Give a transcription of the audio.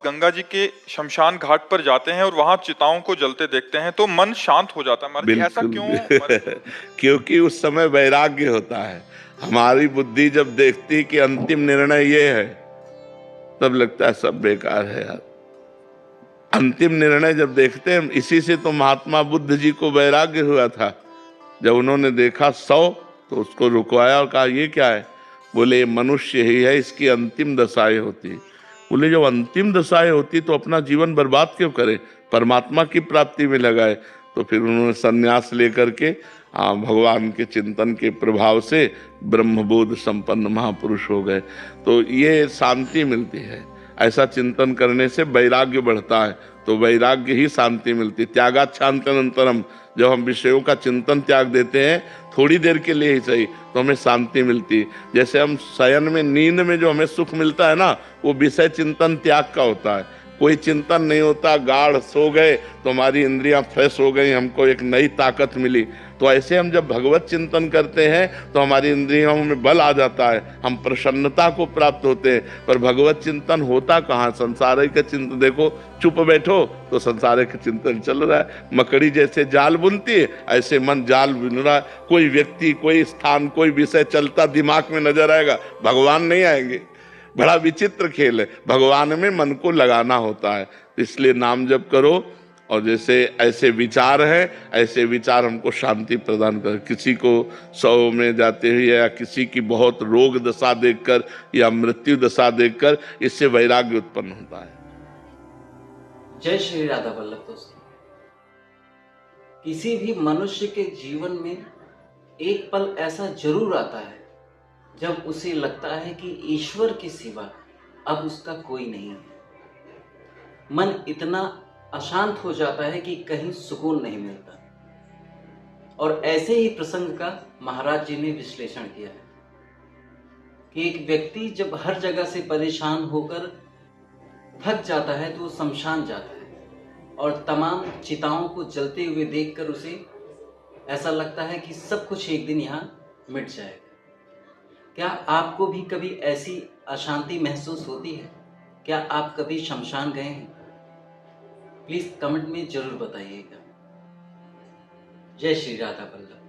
गंगा जी के शमशान घाट पर जाते हैं और वहां चिताओं को जलते देखते हैं तो मन शांत हो जाता है। महाराज जी ऐसा बिल्कुल क्यों? क्योंकि उस समय वैराग्य होता है। हमारी बुद्धि जब देखती कि अंतिम निर्णय ये है, तब लगता है सब बेकार है यार। अंतिम निर्णय जब देखते हैं, इसी से तो महात्मा बुद्ध जी को वैराग्य हुआ था। जब उन्होंने देखा 100 तो उसको रुकवाया और कहा ये क्या है? बोले ये मनुष्य ही है, इसकी अंतिम दशाएं होती। बोले जब अंतिम दशाएं होती तो अपना जीवन बर्बाद क्यों करे, परमात्मा की प्राप्ति में लगाए। तो फिर उन्होंने संन्यास लेकर के भगवान के चिंतन के प्रभाव से ब्रह्मबोध संपन्न महापुरुष हो गए। तो ये शांति मिलती है, ऐसा चिंतन करने से वैराग्य बढ़ता है। तो वैराग्य ही शांति मिलती। त्यागात शांत्यनंतरम, जब हम विषयों का चिंतन त्याग देते हैं थोड़ी देर के लिए ही सही, तो हमें शांति मिलती। जैसे हम शयन में, नींद में जो हमें सुख मिलता है ना, वो विषय चिंतन त्याग का होता है। कोई चिंतन नहीं होता, गाढ़ सो गए तो हमारी इंद्रियां फ्रेश हो गई, हमको एक नई ताकत मिली। तो ऐसे हम जब भगवत चिंतन करते हैं तो हमारी इंद्रियों में बल आ जाता है, हम प्रसन्नता को प्राप्त होते हैं। पर भगवत चिंतन होता कहाँ? संसार का चिंतन देखो, चुप बैठो तो संसार का चिंतन चल रहा है। मकड़ी जैसे जाल बुनती है, ऐसे मन जाल बुन रहा है। कोई व्यक्ति, कोई स्थान, कोई विषय चलता दिमाग में नजर आएगा, भगवान नहीं आएंगे। बड़ा विचित्र खेल है, भगवान में मन को लगाना होता है। इसलिए नाम जप करो, और जैसे ऐसे विचार है, ऐसे विचार हमको शांति प्रदान कर। किसी को 100 में जाते हुए या किसी की बहुत रोग दशा देखकर या मृत्यु दशा देखकर, इससे वैराग्य उत्पन्न होता है। जय श्री राधा वल्लभ। दोस्तों, किसी भी मनुष्य के जीवन में एक पल ऐसा जरूर आता है जब उसे लगता है कि ईश्वर के सिवा अब उसका कोई नहीं है। मन इतना अशांत हो जाता है कि कहीं सुकून नहीं मिलता। और ऐसे ही प्रसंग का महाराज जी ने विश्लेषण किया है कि एक व्यक्ति जब हर जगह से परेशान होकर थक जाता है तो वो शमशान जाता है और तमाम चिताओं को जलते हुए देखकर उसे ऐसा लगता है कि सब कुछ एक दिन यहाँ मिट जाएगा। क्या आपको भी कभी ऐसी अशांति महसूस होती है? क्या आप कभी शमशान गए हैं? प्लीज कमेंट में जरूर बताइएगा। जय श्री राधा वल्लभ।